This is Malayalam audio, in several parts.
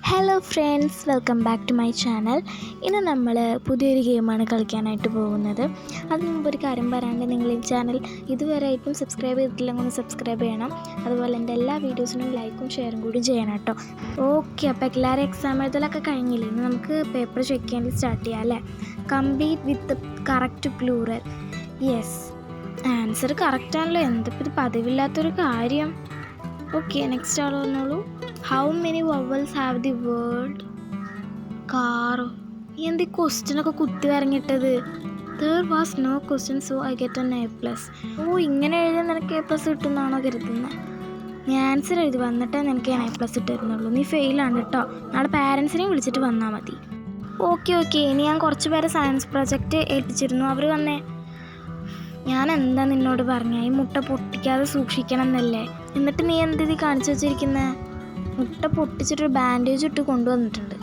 Hello friends, welcome back to my channel. ഇന്ന് നമ്മൾ പുതിയൊരു ഗെയിമാണ് കളിക്കാനായിട്ട് പോകുന്നത്. അതിന് മുമ്പ് ഒരു കാര്യം പറയാണ്ട്, നിങ്ങൾ ഈ ചാനൽ ഇതുവരെ ആയിട്ടും സബ്സ്ക്രൈബ് ചെയ്തിട്ടില്ലെങ്കിൽ ഒന്ന് സബ്സ്ക്രൈബ് ചെയ്യണം. അതുപോലെ എൻ്റെ എല്ലാ വീഡിയോസിനും ലൈക്കും ഷെയറും കൂടി ചെയ്യണം കേട്ടോ. ഓക്കെ, അപ്പോൾ എല്ലാവരും എക്സാം എഴുതലൊക്കെ കഴിഞ്ഞില്ലേ? ഇനി നമുക്ക് പേപ്പർ ചെക്ക് ചെയ്യാൻ സ്റ്റാർട്ട് ചെയ്യാം അല്ലേ? Complete with correct plural. Yes, answer കറക്റ്റാണല്ലോ. എന്തിപ്പോൾ ഇത് പതിവില്ലാത്തൊരു കാര്യം. ഓക്കെ, നെക്സ്റ്റ് ആൾ വന്നോളൂ. How many vowels have the word car? എന്ത് ക്വസ്റ്റ്യനൊക്കെ കുത്തി വരങ്ങിട്ടത്? There was no question, so I get an A+. ഓ, ഇങ്ങനെ എഴുതിയാൽ നിനക്ക് A+ കിട്ടുമെന്നാണോ കരുതുന്നത്? നീ ആൻസർ എഴുതി വന്നിട്ടേ നിനക്ക് ഞാൻ A+ ഇട്ടിരുന്നുള്ളൂ. നീ ഫെയിലാണ് കേട്ടോ. നാളെ പാരൻസിനെയും വിളിച്ചിട്ട് വന്നാൽ മതി. ഓക്കെ, ഇനി ഞാൻ കുറച്ച് പേരെ സയൻസ് പ്രൊജക്റ്റ് ഏൽപ്പിച്ചിരുന്നു. അവർ വന്നേ. ഞാൻ എന്താ നിന്നോട് പറഞ്ഞ, ഈ മുട്ട പൊട്ടിക്കാതെ സൂക്ഷിക്കണം എന്നല്ലേ? എന്നിട്ട് നീ എന്തിത് കാണിച്ചു വെച്ചിരിക്കുന്നത്? മുട്ട പൊട്ടിച്ചിട്ടൊരു ബാൻഡേജ് ഇട്ട് കൊണ്ടുവന്നിട്ടുണ്ട്.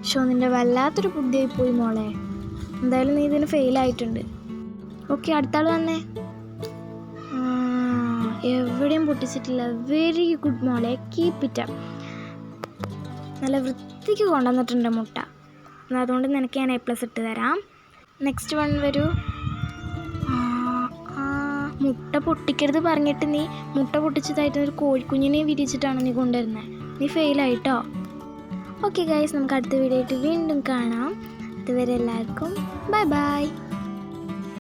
ഷോ, നിൻ്റെ വല്ലാത്തൊരു ബുദ്ധിയായി പോയി മോളെ. എന്തായാലും നീ ഇതിന് ഫെയിലായിട്ടുണ്ട്. ഓക്കെ, അടുത്ത ആൾ വന്നേ. എവിടെയും പൊട്ടിച്ചിട്ടില്ല. വെരി ഗുഡ് മോളെ, കീപ്പ് ഇറ്റ് അപ്പ്. നല്ല വൃത്തിക്ക് കൊണ്ടുവന്നിട്ടുണ്ട് മുട്ട. അതുകൊണ്ട് നിനക്ക് ഞാൻ A+ ഇട്ട് തരാം. നെക്സ്റ്റ് വൺ വരൂ. മുട്ട പൊട്ടിക്കരുത് പറഞ്ഞിട്ട് നീ മുട്ട പൊട്ടിച്ചതായിട്ട് ഒരു കോഴിക്കുഞ്ഞിനെ വിരിച്ചിട്ടാണ് നീ കൊണ്ടുവരുന്നത്. നീ ഫെയിലായിട്ടോ. ഓക്കെ ഗൈസ്, നമുക്ക് അടുത്ത വീഡിയോ ആയിട്ട് വീണ്ടും കാണാം. അതുവരെ എല്ലാവർക്കും ബൈ ബൈ.